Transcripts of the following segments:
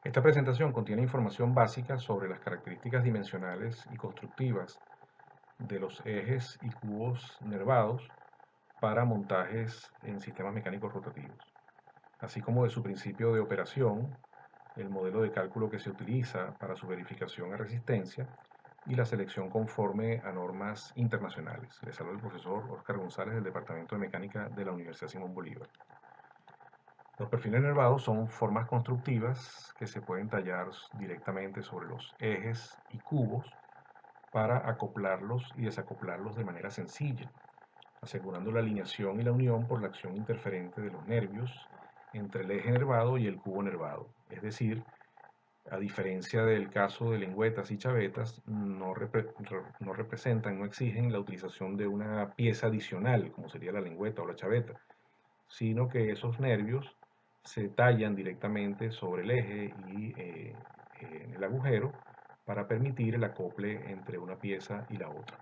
Esta presentación contiene información básica sobre las características dimensionales y constructivas de los ejes y cubos nervados para montajes en sistemas mecánicos rotativos, así como de su principio de operación, el modelo de cálculo que se utiliza para su verificación a resistencia y la selección conforme a normas internacionales. Les saluda el profesor Oscar González del Departamento de Mecánica de la Universidad Simón Bolívar. Los perfiles nervados son formas constructivas que se pueden tallar directamente sobre los ejes y cubos para acoplarlos y desacoplarlos de manera sencilla, asegurando la alineación y la unión por la acción interferente de los nervios entre el eje nervado y el cubo nervado. Es decir, a diferencia del caso de lengüetas y chavetas, no representan, no exigen la utilización de una pieza adicional, como sería la lengüeta o la chaveta, sino que esos nervios se tallan directamente sobre el eje y en el agujero para permitir el acople entre una pieza y la otra.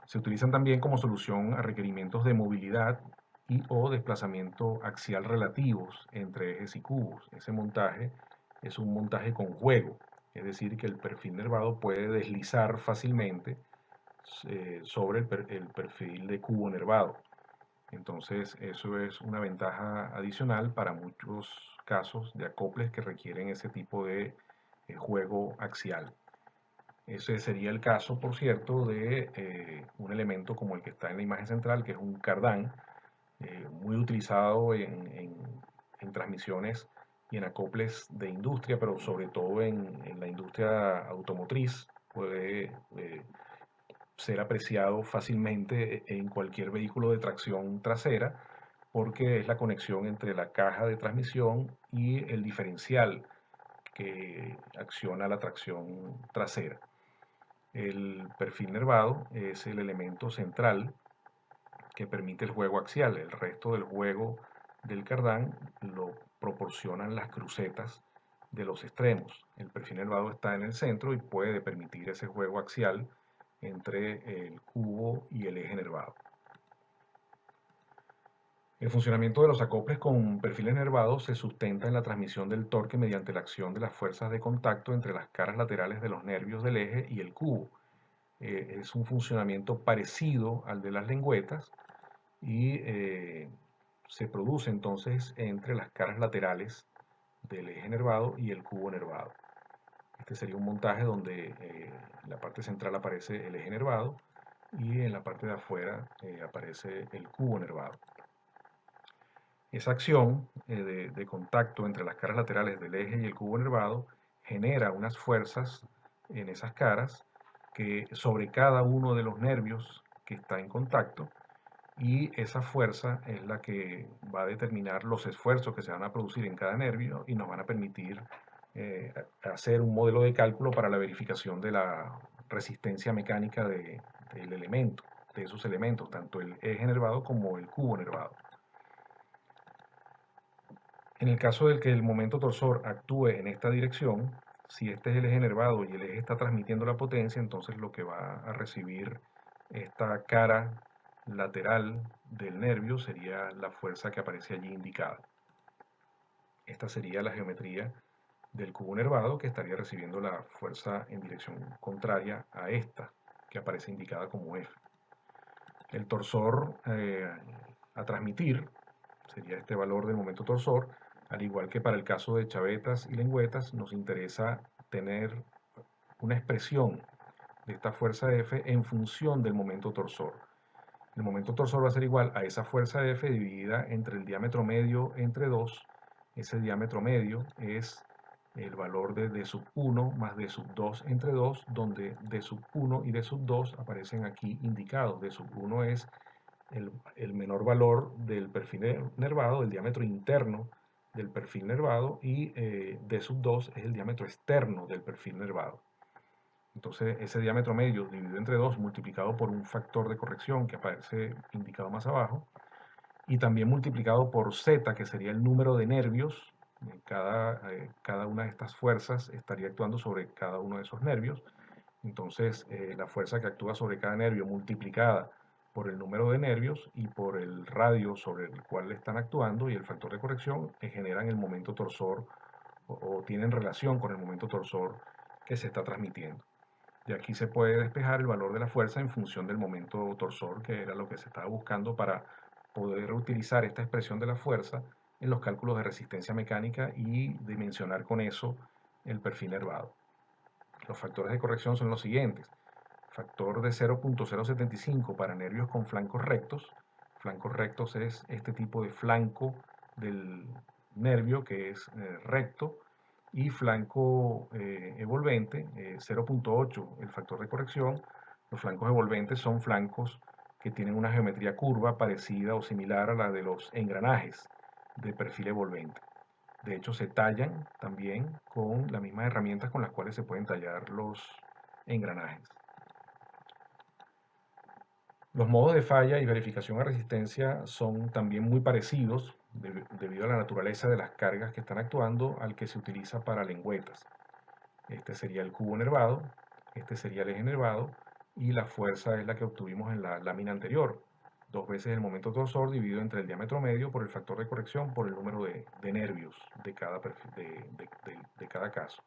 Se utilizan también como solución a requerimientos de movilidad y o desplazamiento axial relativos entre ejes y cubos. Ese montaje es un montaje con juego, es decir, que el perfil nervado puede deslizar fácilmente sobre el perfil de cubo nervado. Entonces, eso es una ventaja adicional para muchos casos de acoples que requieren ese tipo de juego axial. Ese sería el caso, por cierto, de un elemento como el que está en la imagen central, que es un cardán, muy utilizado en transmisiones y en acoples de industria, pero sobre todo en la industria automotriz. Puede ser apreciado fácilmente en cualquier vehículo de tracción trasera, porque es la conexión entre la caja de transmisión y el diferencial que acciona la tracción trasera. El perfil nervado es el elemento central que permite el juego axial. El resto del juego del cardán lo proporcionan las crucetas de los extremos. El perfil nervado está en el centro y puede permitir ese juego axial entre el cubo y el eje nervado. El funcionamiento de los acoples con perfiles nervados se sustenta en la transmisión del torque mediante la acción de las fuerzas de contacto entre las caras laterales de los nervios del eje y el cubo. Es un funcionamiento parecido al de las lengüetas y se produce entonces entre las caras laterales del eje nervado y el cubo nervado. Este sería un montaje donde en la parte central aparece el eje nervado y en la parte de afuera aparece el cubo nervado. Esa acción de contacto entre las caras laterales del eje y el cubo nervado genera unas fuerzas en esas caras que sobre cada uno de los nervios que está en contacto, y esa fuerza es la que va a determinar los esfuerzos que se van a producir en cada nervio y nos van a permitir hacer un modelo de cálculo para la verificación de la resistencia mecánica del elemento, de esos elementos, tanto el eje nervado como el cubo nervado. En el caso de que el momento torsor actúe en esta dirección, si este es el eje nervado y el eje está transmitiendo la potencia, entonces lo que va a recibir esta cara lateral del nervio sería la fuerza que aparece allí indicada. Esta sería la geometría del cubo nervado, que estaría recibiendo la fuerza en dirección contraria a esta, que aparece indicada como F. El torsor a transmitir sería este valor del momento torsor. Al igual que para el caso de chavetas y lengüetas, nos interesa tener una expresión de esta fuerza F en función del momento torsor. El momento torsor va a ser igual a esa fuerza F dividida entre el diámetro medio entre 2. Ese diámetro medio es el valor de D sub 1 más D sub 2 entre 2, donde D sub 1 y D sub 2 aparecen aquí indicados. D sub 1 es el menor valor del perfil nervado, del diámetro interno del perfil nervado, y D sub 2 es el diámetro externo del perfil nervado. Entonces, ese diámetro medio dividido entre 2 multiplicado por un factor de corrección que aparece indicado más abajo, y también multiplicado por Z, que sería el número de nervios. Cada una de estas fuerzas estaría actuando sobre cada uno de esos nervios. Entonces, la fuerza que actúa sobre cada nervio multiplicada por el número de nervios y por el radio sobre el cual están actuando y el factor de corrección generan el momento torsor o tienen relación con el momento torsor que se está transmitiendo. De aquí se puede despejar el valor de la fuerza en función del momento torsor, que era lo que se estaba buscando para poder utilizar esta expresión de la fuerza en los cálculos de resistencia mecánica y dimensionar con eso el perfil nervado. Los factores de corrección son los siguientes. Factor de 0.075 para nervios con flancos rectos. Flancos rectos es este tipo de flanco del nervio que es recto, y flanco evolvente, 0.8 el factor de corrección. Los flancos evolventes son flancos que tienen una geometría curva parecida o similar a la de los engranajes de perfil evolvente. De hecho, se tallan también con las mismas herramientas con las cuales se pueden tallar los engranajes. Los modos de falla y verificación a resistencia son también muy parecidos debido a la naturaleza de las cargas que están actuando al que se utiliza para lengüetas. Este sería el cubo nervado, este sería el eje nervado, y la fuerza es la que obtuvimos en la lámina anterior. 2 veces el momento torsor dividido entre el diámetro medio por el factor de corrección por el número de nervios de cada, de cada caso.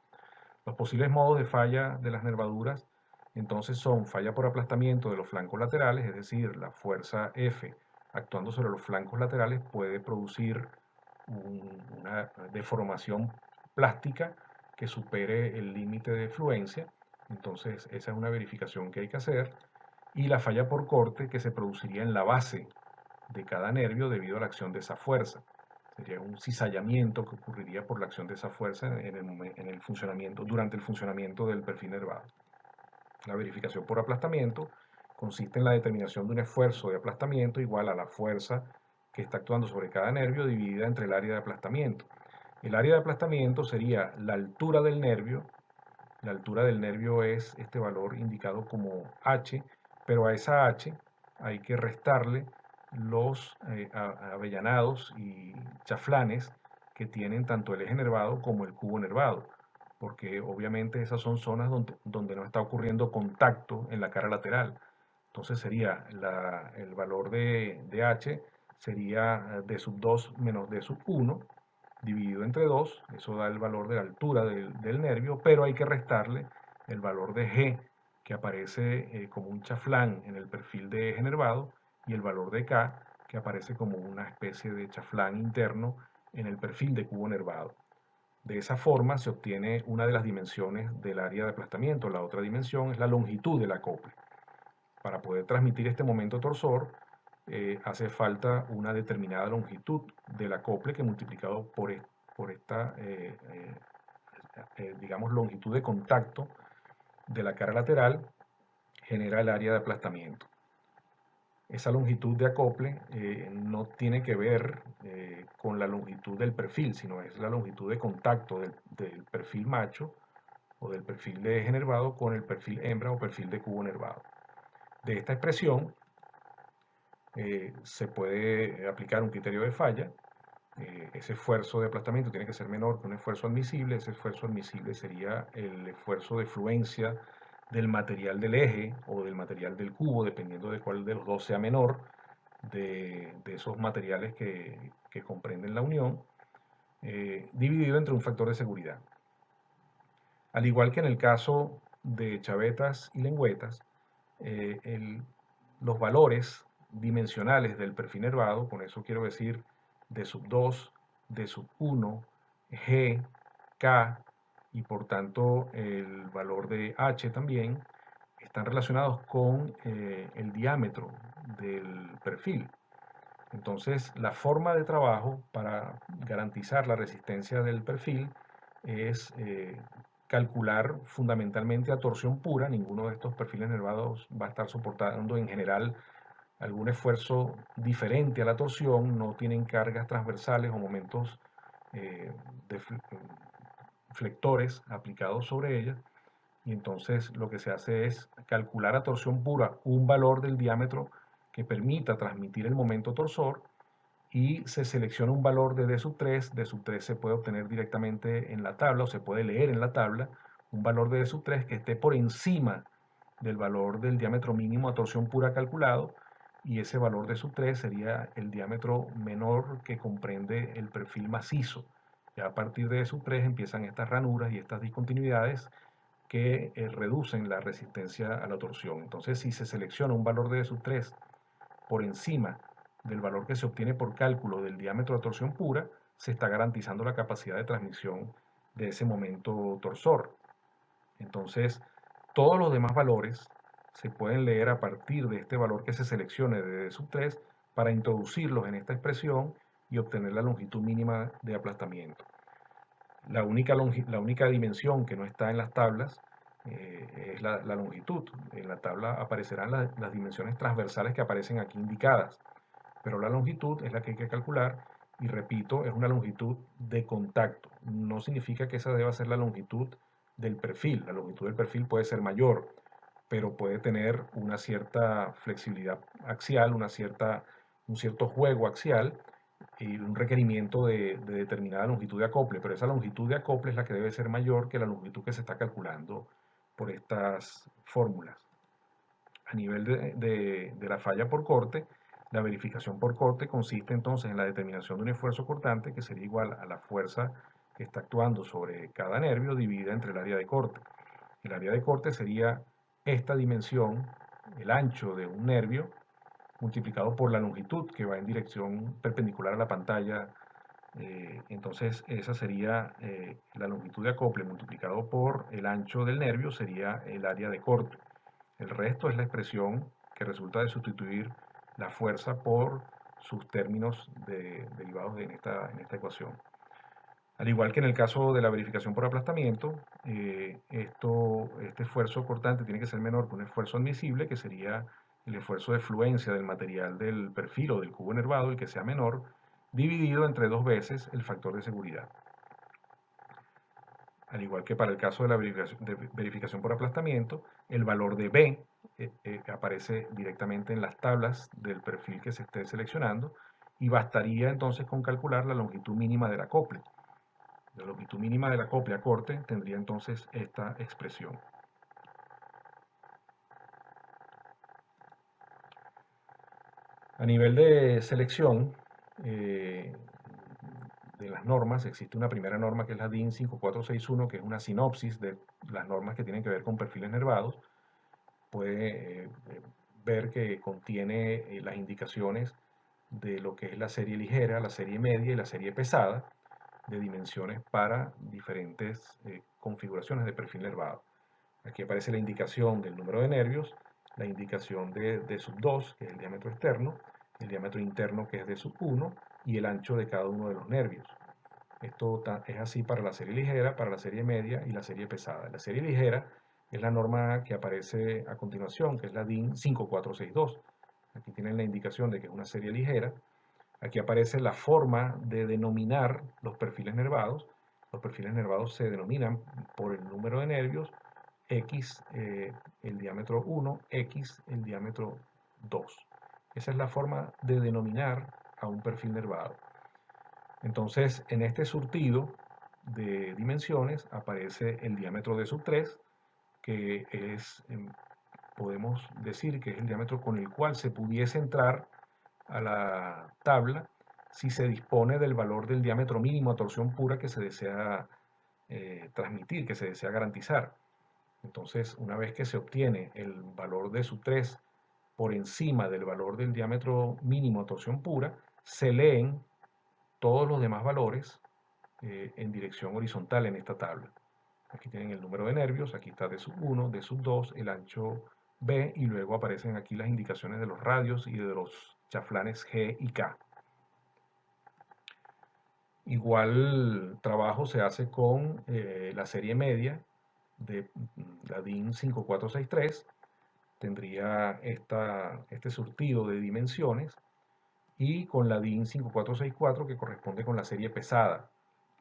Los posibles modos de falla de las nervaduras entonces son falla por aplastamiento de los flancos laterales, es decir, la fuerza F actuando sobre los flancos laterales puede producir una deformación plástica que supere el límite de fluencia. Entonces esa es una verificación que hay que hacer. Y la falla por corte que se produciría en la base de cada nervio debido a la acción de esa fuerza. Sería un cizallamiento que ocurriría por la acción de esa fuerza en el funcionamiento, durante el funcionamiento del perfil nervado. La verificación por aplastamiento consiste en la determinación de un esfuerzo de aplastamiento igual a la fuerza que está actuando sobre cada nervio dividida entre el área de aplastamiento. El área de aplastamiento sería la altura del nervio. La altura del nervio es este valor indicado como H, pero a esa H hay que restarle los avellanados y chaflanes que tienen tanto el eje nervado como el cubo nervado, porque obviamente esas son zonas donde no está ocurriendo contacto en la cara lateral. Entonces sería el valor de H sería D sub 2 menos D sub 1 dividido entre 2, eso da el valor de la altura del nervio, pero hay que restarle el valor de G, que aparece como un chaflán en el perfil de eje nervado, y el valor de K, que aparece como una especie de chaflán interno en el perfil de cubo nervado. De esa forma se obtiene una de las dimensiones del área de aplastamiento. La otra dimensión es la longitud del acople. Para poder transmitir este momento torsor, hace falta una determinada longitud del acople que multiplicado por esta, digamos, longitud de contacto de la cara lateral genera el área de aplastamiento. Esa longitud de acople no tiene que ver con la longitud del perfil, sino es la longitud de contacto del perfil macho o del perfil de eje nervado con el perfil hembra o perfil de cubo nervado. De esta expresión se puede aplicar un criterio de falla. Ese esfuerzo de aplastamiento tiene que ser menor que un esfuerzo admisible. Ese esfuerzo admisible sería el esfuerzo de fluencia del material del eje o del material del cubo, dependiendo de cuál de los dos sea menor, de esos materiales que comprenden la unión, dividido entre un factor de seguridad. Al igual que en el caso de chavetas y lengüetas, los valores dimensionales del perfil nervado, con eso quiero decir D sub 2, D sub 1, G, K y por tanto el valor de H también, están relacionados con el diámetro del perfil. Entonces, la forma de trabajo para garantizar la resistencia del perfil es calcular fundamentalmente a torsión pura. Ninguno de estos perfiles nervados va a estar soportando en general algún esfuerzo diferente a la torsión, no tienen cargas transversales o momentos eh, de flectores aplicados sobre ellas, y entonces lo que se hace es calcular a torsión pura un valor del diámetro que permita transmitir el momento torsor, y se selecciona un valor de D sub 3. D sub 3 se puede obtener directamente en la tabla o se puede leer en la tabla, un valor de D sub 3 que esté por encima del valor del diámetro mínimo a torsión pura calculado, y ese valor de sub 3 sería el diámetro menor que comprende el perfil macizo. Ya a partir de sub 3 empiezan estas ranuras y estas discontinuidades que reducen la resistencia a la torsión. Entonces, si se selecciona un valor de sub 3 por encima del valor que se obtiene por cálculo del diámetro de torsión pura, se está garantizando la capacidad de transmisión de ese momento torsor. Entonces, todos los demás valores se pueden leer a partir de este valor que se seleccione de D sub 3 para introducirlos en esta expresión y obtener la longitud mínima de aplastamiento. La única dimensión que no está en las tablas es la longitud. En la tabla aparecerán las dimensiones transversales que aparecen aquí indicadas, pero la longitud es la que hay que calcular y repito, es una longitud de contacto. No significa que esa deba ser la longitud del perfil. La longitud del perfil puede ser mayor, pero puede tener una cierta flexibilidad axial, un cierto juego axial y un requerimiento de determinada longitud de acople, pero esa longitud de acople es la que debe ser mayor que la longitud que se está calculando por estas fórmulas. A nivel de la falla por corte, la verificación por corte consiste entonces en la determinación de un esfuerzo cortante que sería igual a la fuerza que está actuando sobre cada nervio dividida entre el área de corte. El área de corte sería esta dimensión, el ancho de un nervio, multiplicado por la longitud que va en dirección perpendicular a la pantalla. Entonces esa sería la longitud de acople multiplicado por el ancho del nervio, sería el área de corte. El resto es la expresión que resulta de sustituir la fuerza por sus términos derivados en esta ecuación. Al igual que en el caso de la verificación por aplastamiento, este esfuerzo cortante tiene que ser menor que un esfuerzo admisible, que sería el esfuerzo de fluencia del material del perfil o del cubo nervado, y que sea menor, dividido entre 2 veces el factor de seguridad. Al igual que para el caso de la verificación por aplastamiento, el valor de B aparece directamente en las tablas del perfil que se esté seleccionando y bastaría entonces con calcular la longitud mínima del acople. La longitud mínima del acople a corte tendría entonces esta expresión. A nivel de selección de las normas, existe una primera norma que es la DIN 5461, que es una sinopsis de las normas que tienen que ver con perfiles nervados. Puede ver que contiene las indicaciones de lo que es la serie ligera, la serie media y la serie pesada, de dimensiones para diferentes configuraciones de perfil nervado. Aquí aparece la indicación del número de nervios, la indicación de sub 2, que es el diámetro externo, el diámetro interno, que es de sub 1, y el ancho de cada uno de los nervios. Esto es así para la serie ligera, para la serie media y la serie pesada. La serie ligera es la norma que aparece a continuación, que es la DIN 5462. Aquí tienen la indicación de que es una serie ligera. Aquí aparece la forma de denominar los perfiles nervados. Los perfiles nervados se denominan por el número de nervios, X el diámetro 1, X el diámetro 2. Esa es la forma de denominar a un perfil nervado. Entonces, en este surtido de dimensiones aparece el diámetro de sub 3, que es, podemos decir que es el diámetro con el cual se pudiese entrar a la tabla si se dispone del valor del diámetro mínimo a torsión pura que se desea transmitir, que se desea garantizar. Entonces, una vez que se obtiene el valor de sub 3 por encima del valor del diámetro mínimo a torsión pura, se leen todos los demás valores en dirección horizontal en esta tabla. Aquí tienen el número de nervios, aquí está de sub 1, de sub 2, el ancho B, y luego aparecen aquí las indicaciones de los radios y de los chaflanes G y K. Igual trabajo se hace con la serie media de la DIN 5463. Tendría este surtido de dimensiones, y con la DIN 5464, que corresponde con la serie pesada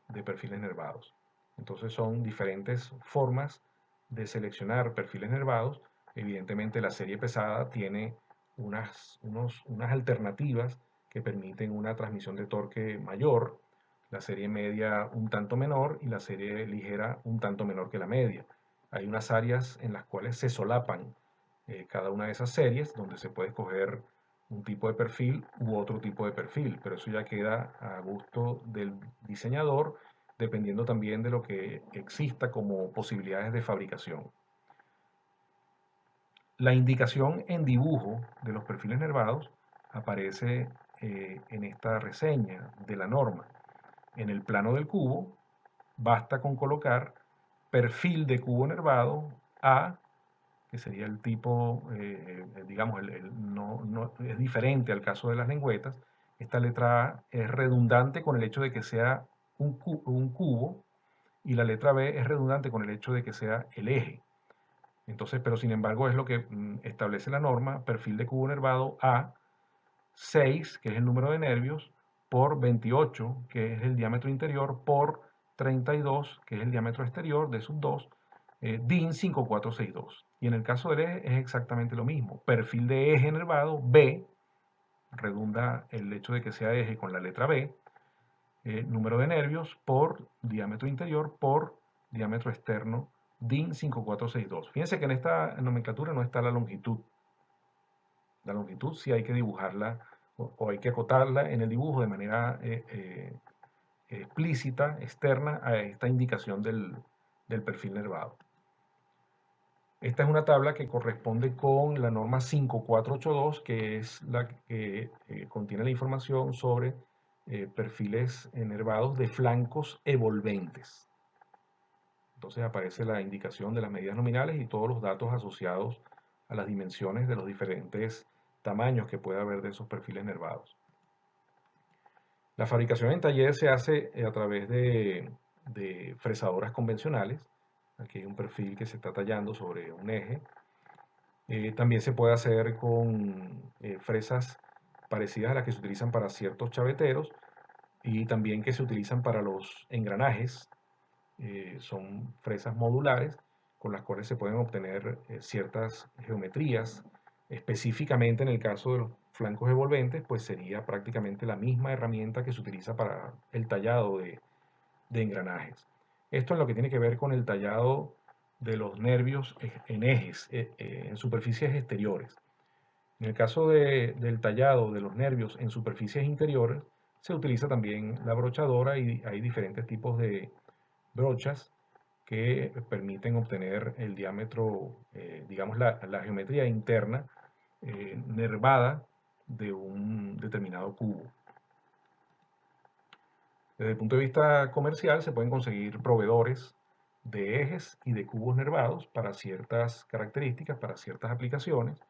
de perfiles nervados. Entonces son diferentes formas de seleccionar perfiles nervados. Evidentemente la serie pesada tiene unas alternativas que permiten una transmisión de torque mayor, la serie media un tanto menor y la serie ligera un tanto menor que la media. Hay unas áreas en las cuales se solapan cada una de esas series, donde se puede escoger un tipo de perfil u otro tipo de perfil, pero eso ya queda a gusto del diseñador dependiendo también de lo que exista como posibilidades de fabricación. La indicación en dibujo de los perfiles nervados aparece en esta reseña de la norma. En el plano del cubo, basta con colocar perfil de cubo nervado A, que sería el tipo, digamos, no, es diferente al caso de las lengüetas. Esta letra A es redundante con el hecho de que sea un cubo y la letra B es redundante con el hecho de que sea el eje. Entonces, pero sin embargo es lo que establece la norma, perfil de cubo nervado A 6, que es el número de nervios, por 28, que es el diámetro interior, por 32, que es el diámetro exterior de sub 2, DIN 5462. Y en el caso del eje es exactamente lo mismo. Perfil de eje nervado B, redunda el hecho de que sea eje con la letra B, número de nervios por diámetro interior por diámetro externo, DIN 5462. Fíjense que en esta nomenclatura no está la longitud. La longitud sí hay que dibujarla o hay que acotarla en el dibujo de manera explícita, externa a esta indicación del perfil nervado. Esta es una tabla que corresponde con la norma 5482, que es la que contiene la información sobre perfiles nervados de flancos evolventes. Entonces aparece la indicación de las medidas nominales y todos los datos asociados a las dimensiones de los diferentes tamaños que puede haber de esos perfiles nervados. La fabricación en taller se hace a través de fresadoras convencionales. Aquí hay un perfil que se está tallando sobre un eje. También se puede hacer con fresas parecidas a las que se utilizan para ciertos chaveteros y también que se utilizan para los engranajes. Son fresas modulares con las cuales se pueden obtener ciertas geometrías. Específicamente en el caso de los flancos envolventes, pues sería prácticamente la misma herramienta que se utiliza para el tallado de engranajes. Esto es lo que tiene que ver con el tallado de los nervios en ejes, en superficies exteriores. En el caso del tallado de los nervios en superficies interiores, se utiliza también la brochadora y hay diferentes tipos de brochas que permiten obtener el diámetro, digamos la geometría interna nervada de un determinado cubo. Desde el punto de vista comercial se pueden conseguir proveedores de ejes y de cubos nervados para ciertas características, para ciertas aplicaciones.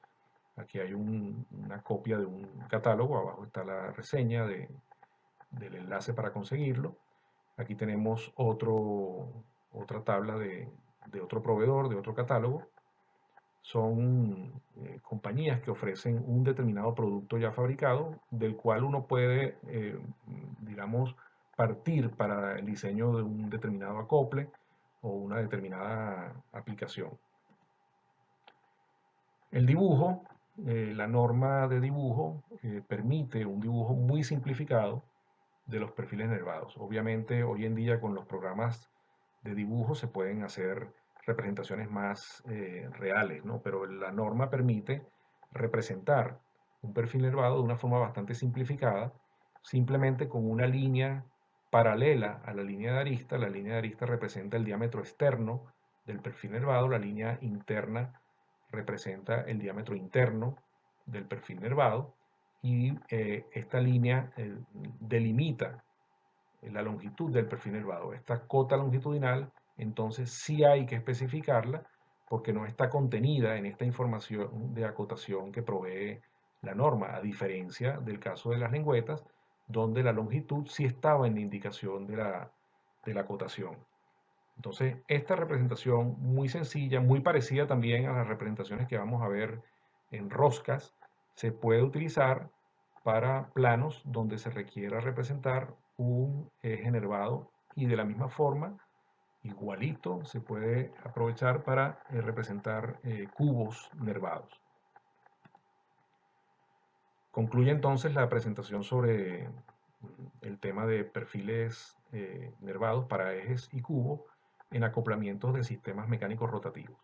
Aquí hay una copia de un catálogo, abajo está la reseña del enlace para conseguirlo. Aquí tenemos otra tabla de otro proveedor, de otro catálogo. Son compañías que ofrecen un determinado producto ya fabricado, del cual uno puede, digamos, partir para el diseño de un determinado acople o una determinada aplicación. El dibujo, la norma de dibujo permite un dibujo muy simplificado de los perfiles nervados. Obviamente hoy en día con los programas de dibujo se pueden hacer representaciones más reales, ¿no? Pero la norma permite representar un perfil nervado de una forma bastante simplificada, simplemente con una línea paralela a la línea de arista. La línea de arista representa el diámetro externo del perfil nervado, la línea interna representa el diámetro interno del perfil nervado y esta línea delimita la longitud del perfil nervado. Esta cota longitudinal, entonces sí hay que especificarla porque no está contenida en esta información de acotación que provee la norma, a diferencia del caso de las lengüetas, donde la longitud sí estaba en la indicación de la acotación. Entonces, esta representación muy sencilla, muy parecida también a las representaciones que vamos a ver en roscas, se puede utilizar para planos donde se requiera representar un eje nervado y de la misma forma, igualito, se puede aprovechar para representar cubos nervados. Concluye entonces la presentación sobre el tema de perfiles nervados para ejes y cubos en acoplamientos de sistemas mecánicos rotativos.